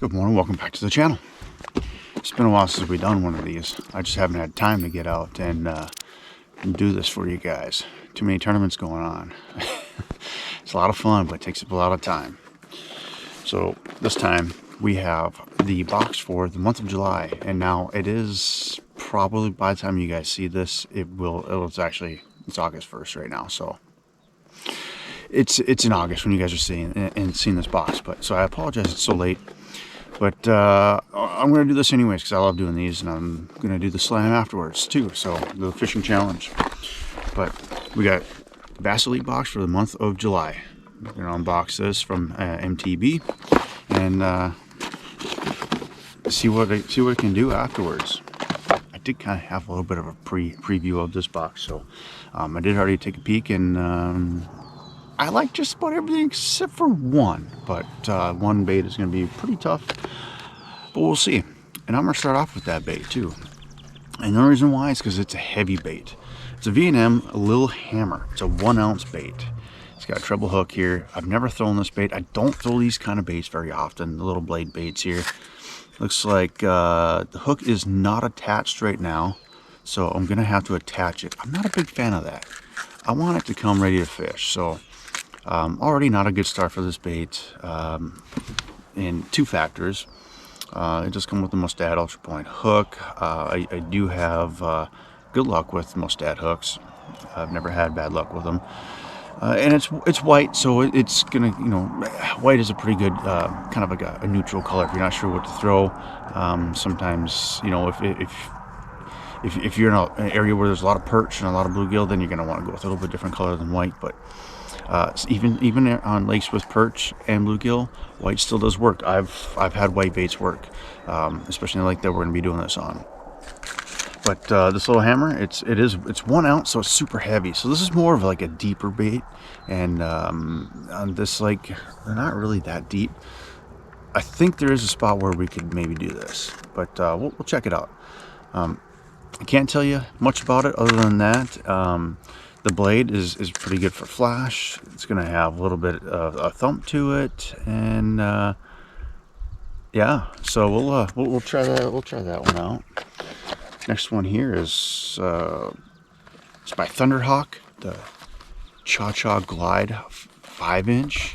Good morning, welcome back to the channel. It's been a while since we've done one of these. I just haven't had time to get out and do this for you guys. Too many tournaments going on. It's a lot of fun, but it takes up a lot of time. So this time we have the box for the month of July, and now it is probably, by the time you guys see this, it's August 1st right now. So it's in August when you guys are seeing this box. But so I apologize it's so late. But I'm going to do this anyways because I love doing these, and I'm going to do the slam afterwards too, so the fishing challenge. But we got Bass Elite box for the month of July. We're going to unbox this from MTB and see what it can do afterwards. I did kind of have a little bit of a preview of this box, so I did already take a peek, and I like just about everything except for one, but one bait is going to be pretty tough, but we'll see. And I'm going to start off with that bait too. And the only reason why is because it's a heavy bait. It's a V&M Lil Hammer. It's a 1 ounce bait. It's got a treble hook here. I've never thrown this bait. I don't throw these kind of baits very often, the little blade baits here. Looks like the hook is not attached right now, so I'm going to have to attach it. I'm not a big fan of that. I want it to come ready to fish, so already not a good start for this bait in two factors. It does come with the Mustad Ultra Point hook. I do have good luck with Mustad hooks. I've never had bad luck with them. And it's white, so it's gonna, white is a pretty good kind of like a neutral color if you're not sure what to throw. Sometimes, if you're in an area where there's a lot of perch and a lot of bluegill, then you're going to want to go with a little bit different color than white. But even on lakes with perch and bluegill, white still does work. I've had white baits work, especially in the lake that we're going to be doing this on. But this little hammer, it's 1 ounce, so it's super heavy. So this is more of like a deeper bait, and on this lake, they're not really that deep. I think there is a spot where we could maybe do this, but we'll check it out. I can't tell you much about it other than that. The blade is pretty good for flash. It's going to have a little bit of a thump to it, and yeah. So we'll try that. We'll try that one out. Next one here is it's by Thunderhawk, the Cha-Cha Glide 5-inch.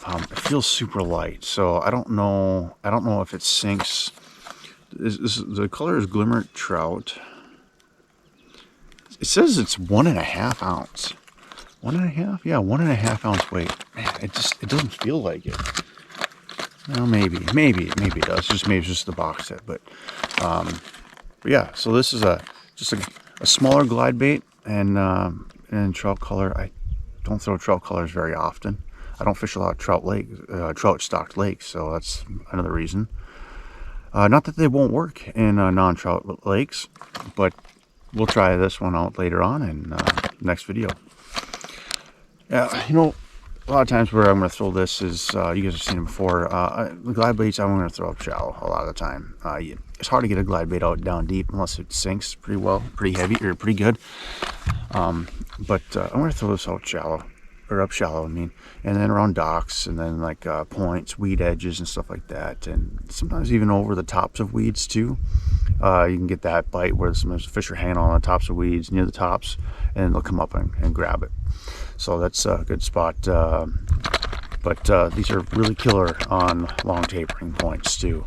It feels super light, so I don't know if it sinks. The color is Glimmer Trout. It says it's 1.5 ounce. 1.5? Yeah, 1.5 ounce weight. Man, it doesn't feel like it. Well, maybe it does. Maybe it's just the box set, but yeah. So this is just a smaller glide bait, and trout color. I don't throw trout colors very often. I don't fish a lot of trout stocked lakes, so that's another reason. Not that they won't work in non-trout lakes, but we'll try this one out later on in next video. A lot of times where I'm going to throw this is, you guys have seen it before, the glide baits I'm going to throw up shallow a lot of the time. It's hard to get a glide bait out down deep unless it sinks pretty well, pretty heavy, or pretty good. But I'm going to throw this out shallow. Or up shallow, and then around docks, and then like points, weed edges, and stuff like that, and sometimes even over the tops of weeds too. You can get that bite where sometimes fish are hanging on the tops of weeds, near the tops, and they'll come up and grab it. So that's a good spot. But these are really killer on long tapering points too.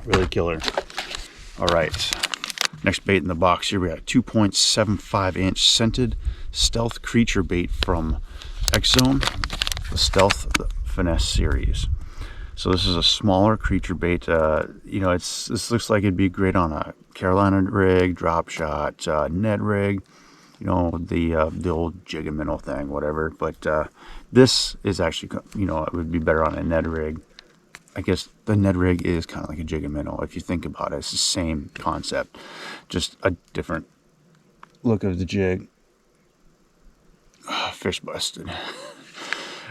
Really killer. All right. Next bait in the box here, we got a 2.75-inch scented stealth creature bait from X-Zone, the Stealth Finesse series. So this is a smaller creature bait. This looks like it'd be great on a Carolina rig, drop shot, Ned rig, the old jig and minnow thing, whatever. But this is actually, it would be better on a Ned rig. I guess the Ned rig is kind of like a jig and minnow. If you think about it, it's the same concept, just a different look of the jig. Oh, fish busted.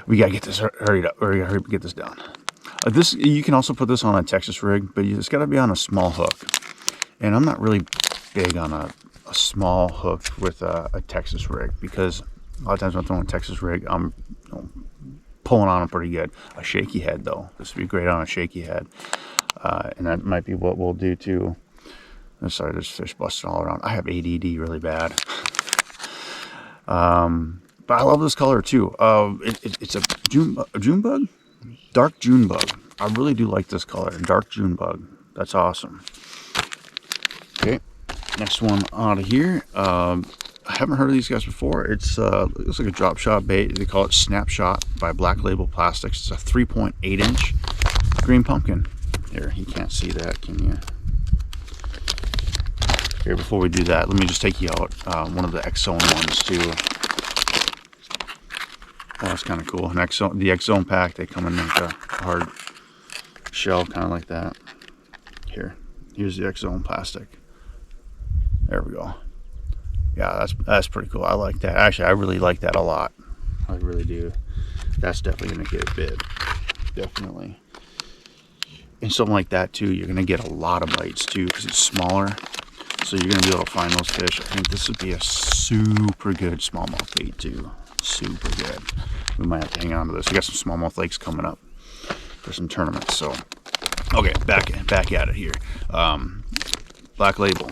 We gotta get this hurry up get this done. You can also put this on a Texas rig, but it's got to be on a small hook. And I'm not really big on a small hook with a Texas rig, because a lot of times when I'm throwing a Texas rig, I'm pulling on them pretty good. A shaky head though, this would be great on a shaky head, and that might be what we'll do too. I'm sorry, there's fish busting all around. I have ADD really bad. But I love this color too. It's a June bug, dark June bug. I really do like this color, dark June bug. That's awesome. Okay, next one out of here. I haven't heard of these guys before. It's looks like a drop shot bait. They call it Snapshot by Black Label Plastics. It's a 3.8 inch green pumpkin. Here, you can't see that, can you? Here, before we do that, let me just take you out one of the X-Zone ones too. Oh, that's kind of cool. The X-Zone pack, they come in like a hard shell, kind of like that. Here's the X-Zone plastic. There we go. Yeah, that's pretty cool. I like that. Actually, I really like that a lot. I really do. That's definitely gonna get a bit. Definitely. And something like that too, you're gonna get a lot of bites too because it's smaller. So you're gonna be able to find those fish. I think this would be a super good smallmouth bait too. Super good. We might have to hang on to this. We got some smallmouth lakes coming up for some tournaments. So, okay, back at it here. Black Label,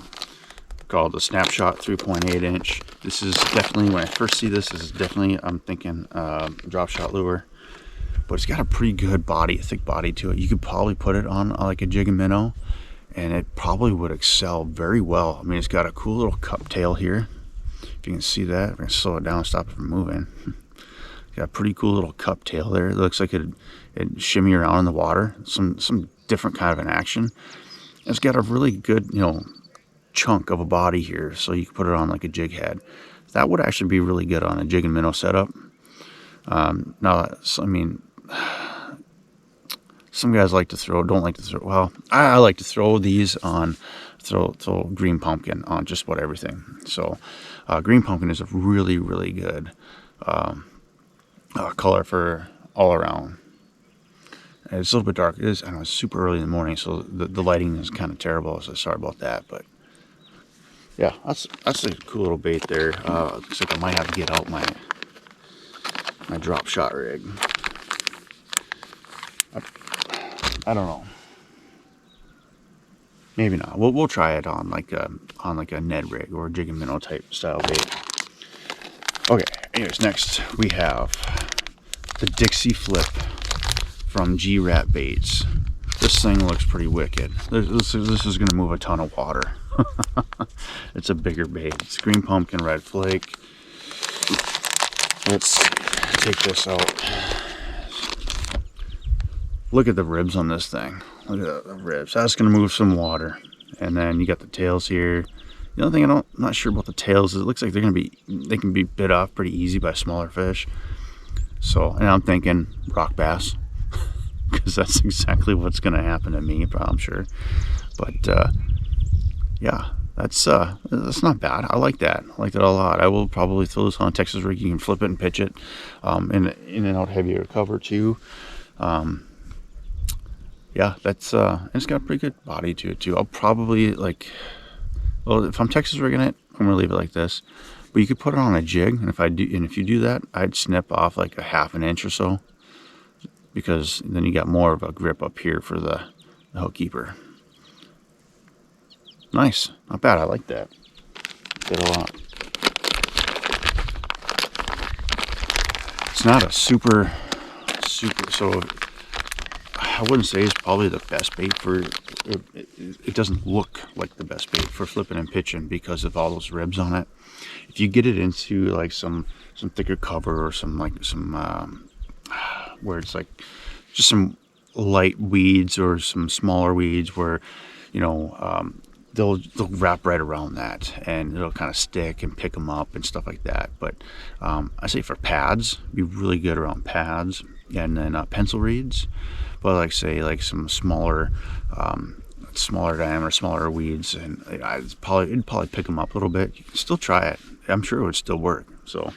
called the Snapshot 3.8 inch. This is definitely, when I first see this is definitely, I'm thinking drop shot lure. But it's got a pretty good body, a thick body to it. You could probably put it on like a jig and minnow, and it probably would excel very well. I mean, it's got a cool little cup tail here. If you can see that, I'm gonna slow it down and stop it from moving. Got a pretty cool little cup tail there. It looks like it'd shimmy around in the water. Some different kind of an action. It's got a really good, chunk of a body here, so you can put it on like a jig head. That would actually be really good on a jig and minnow setup. Now, I mean, some guys don't like to throw. Well, I like to throw these on. Throw green pumpkin on just about everything. So green pumpkin is a really, really good color for all around. And it's a little bit dark. It is, I know, it's super early in the morning, so the lighting is kind of terrible, so sorry about that. But yeah, that's a cool little bait there. Looks like I might have to get out my drop shot rig. I don't know. Maybe not. We'll try it on like a Ned rig or a jig and minnow type style bait. Okay. Anyways, next we have the Dixie Flip from G-Rat Baits. This thing looks pretty wicked. This is going to move a ton of water. It's a bigger bait. It's green pumpkin, red flake. Let's take this out. Look at the ribs on this thing. Look at the ribs. That's going to move some water. And then you got the tails here. The only thing I'm not sure about the tails is it looks like they can be bit off pretty easy by smaller fish. So, and I'm thinking rock bass, because that's exactly what's going to happen to me, I'm sure. But yeah, that's not bad. I like that. I like that a lot. I will probably throw this on a Texas rig. You can flip it and pitch it in and out heavier cover too. Yeah, that's it's got a pretty good body to it too. I'll probably if I'm Texas rigging it, I'm gonna leave it like this. But you could put it on a jig, and if you do that, I'd snip off like a ½ inch or so, because then you got more of a grip up here for the hook keeper. Nice, not bad. I like that. Did a lot. It's not a super. So I wouldn't say it's probably the best bait for. It doesn't look like the best bait for flipping and pitching because of all those ribs on it. If you get it into like some thicker cover or some where it's like just some light weeds or some smaller weeds where they'll wrap right around that and it'll kind of stick and pick them up and stuff like that. But I say for pads, be really good around pads, and then pencil reeds. But like some smaller diameter, smaller weeds, and it'd probably pick them up a little bit. You can still try it. I'm sure it would still work. So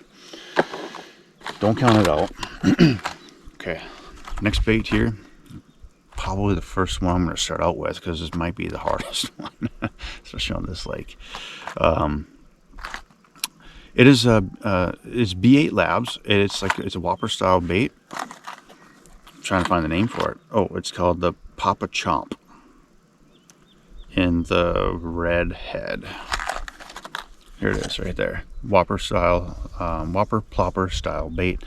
don't count it out. Okay, next bait here. Probably the first one I'm going to start out with because this might be the hardest one, especially on this lake. It is it's B8 Labs. It's a Whopper style bait. trying to find the name for it. Oh, it's called the Papa Chomp in the red head. Here it is, right there. Whopper style, Whopper Plopper style bait,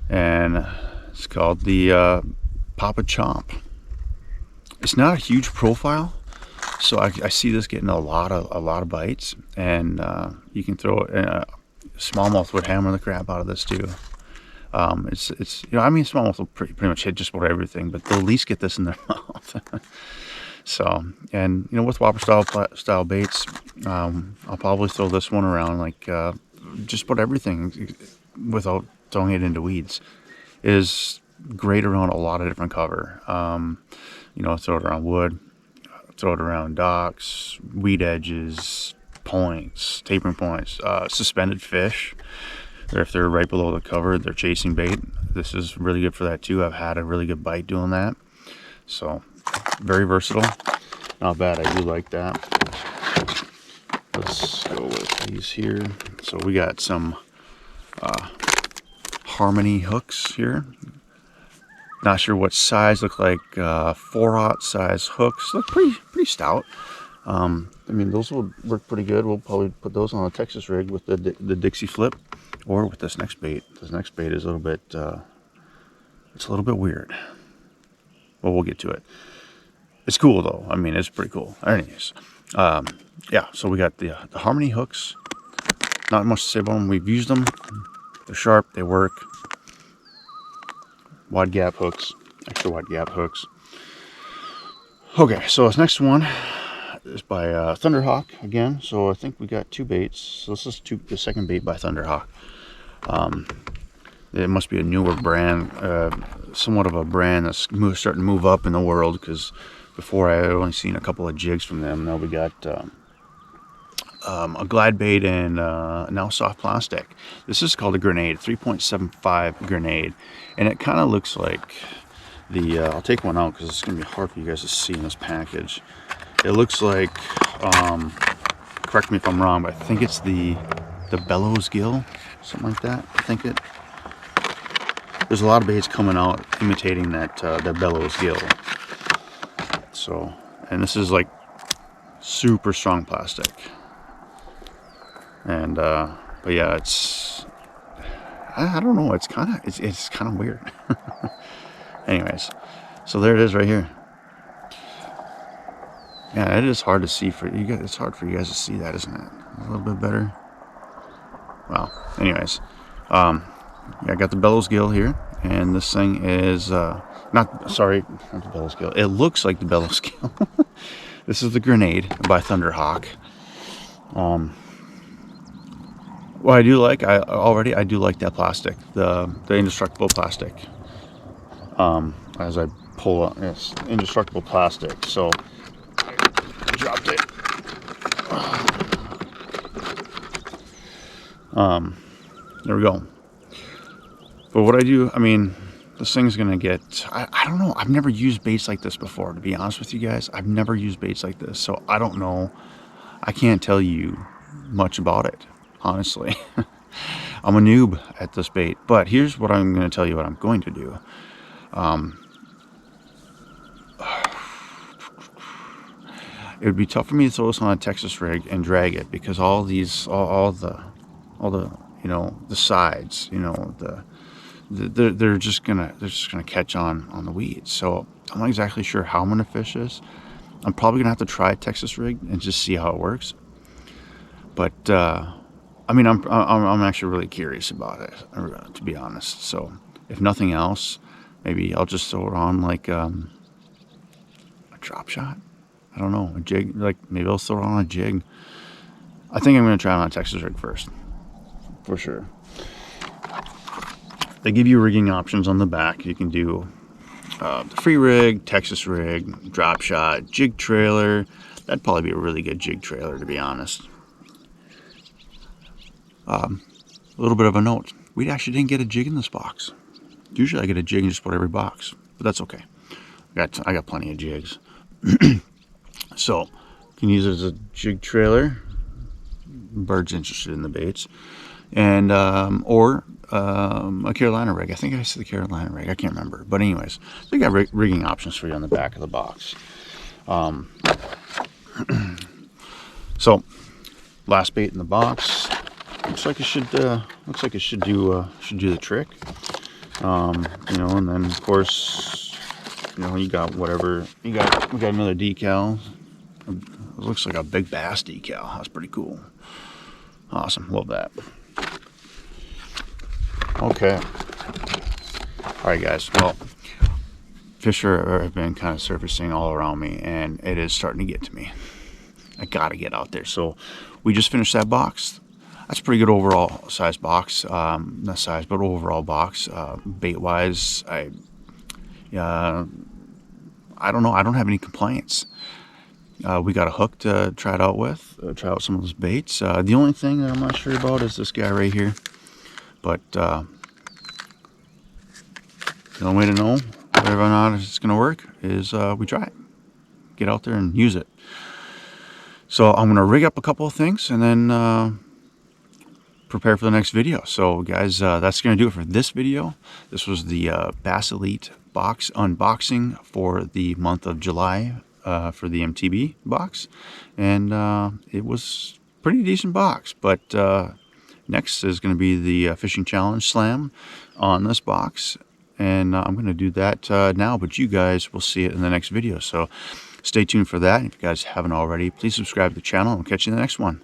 and it's called the Papa Chomp. It's not a huge profile, so I see this getting a lot of bites, and you can throw it. Smallmouth would hammer the crap out of this too. It's you know, I mean, smallmouth will pretty much hit just about everything, but they'll at least get this in their mouth. So, and you know, with Whopper style baits, I'll probably throw this one around like just about everything without throwing it into weeds. It is great around a lot of different cover. You know, throw it around wood, throw it around docks, weed edges, points, tapering points, suspended fish. Or if they're right below the cover, they're chasing bait. This is really good for that too. I've had a really good bite doing that. So, very versatile. Not bad. I do like that. Let's go with these here. So we got some Harmony hooks here. Not sure what size. Look like 4/0 size hooks. Look pretty stout. I mean, those will work pretty good. We'll probably put those on a Texas rig with the Dixie flip, or with this next bait. This next bait is a little bit. It's a little bit weird. Well, we'll get to it. It's cool though. I mean, it's pretty cool. Anyways, yeah. So we got the Harmony hooks. Not much to say about them. We've used them. They're sharp. They work. Wide gap hooks. Extra wide gap hooks. Okay, so this next one is by Thunderhawk again. So I think we got two baits. So this is the second bait by Thunderhawk. It must be a newer brand, somewhat of a brand that's starting to move up in the world, because before I had only seen a couple of jigs from them. Now we got a glide bait and now soft plastic. This is called a grenade, 3.75 grenade, and it kind of looks like the I'll take one out because it's gonna be hard for you guys to see in this package. It looks like correct me if I'm wrong, but I think it's the bellows gill, something like that. I think it. There's a lot of baits coming out imitating that bellows gill. So, and this is like super strong plastic. And but yeah, it's I don't know. It's kind of weird. Anyways, so there it is right here. Yeah, it is hard to see for you guys. It's hard for you guys to see that, isn't it? A little bit better. Well, anyways, yeah, I got the bellows gill here, and this thing is not the bellows gill. It looks like the bellows gill. This is the grenade by Thunderhawk. Well, I do like that plastic, the indestructible plastic. As I pull up, yes, indestructible plastic. So dropped it. There we go. But what I do, I mean, this thing's gonna get, I don't know, I've never used baits like this before, to be honest with you guys. I've never used baits like this, so I don't know. I can't tell you much about it, honestly. I'm a noob at this bait, but here's what I'm going to tell you what I'm going to do. It would be tough for me to throw this on a Texas rig and drag it, because all the you know, the sides, you know, they're just gonna catch on the weeds. So I'm not exactly sure how I'm gonna fish this. I'm probably gonna have to try a Texas rig and just see how it works. But I mean, I'm actually really curious about it, to be honest. So if nothing else, maybe I'll just throw it on like a drop shot. I don't know, a jig. Like maybe I'll throw it on a jig. I think I'm gonna try it on a Texas rig first, for sure. They give you rigging options on the back. You can do the free rig, Texas rig, drop shot, jig trailer. That'd probably be a really good jig trailer, to be honest. A little bit of a note. We actually didn't get a jig in this box. Usually I get a jig in just about every box, but that's okay. I got plenty of jigs. So you can use it as a jig trailer. birds interested in the baits, and or a Carolina rig. I think I said the Carolina rig. I can't remember. But anyways, so you got rigging options for you on the back of the box. So last bait in the box. Looks like it should do the trick. You know, and then of course, you know, you got whatever you got. We got another decal. It looks like a big bass decal. That's pretty cool. Awesome, love that. Okay. All right, guys. Well, fish have been kind of surfacing all around me, and it is starting to get to me. I gotta get out there. So we just finished that box. That's a pretty good overall size box. Not size, but overall box. Bait wise, I don't know. I don't have any complaints. We got a hook to try it out with. Try out some of those baits. The only thing that I'm not sure about is this guy right here. But the only way to know whether or not it's going to work is we try it. Get out there and use it. So I'm going to rig up a couple of things and then prepare for the next video. So guys, that's going to do it for this video. This was the Bass Elite box unboxing for the month of July for the MTB box. And it was a pretty decent box. But next is going to be the Fishing Challenge Slam on this box. And I'm going to do that now, but you guys will see it in the next video. So stay tuned for that. If you guys haven't already, please subscribe to the channel, and we'll catch you in the next one.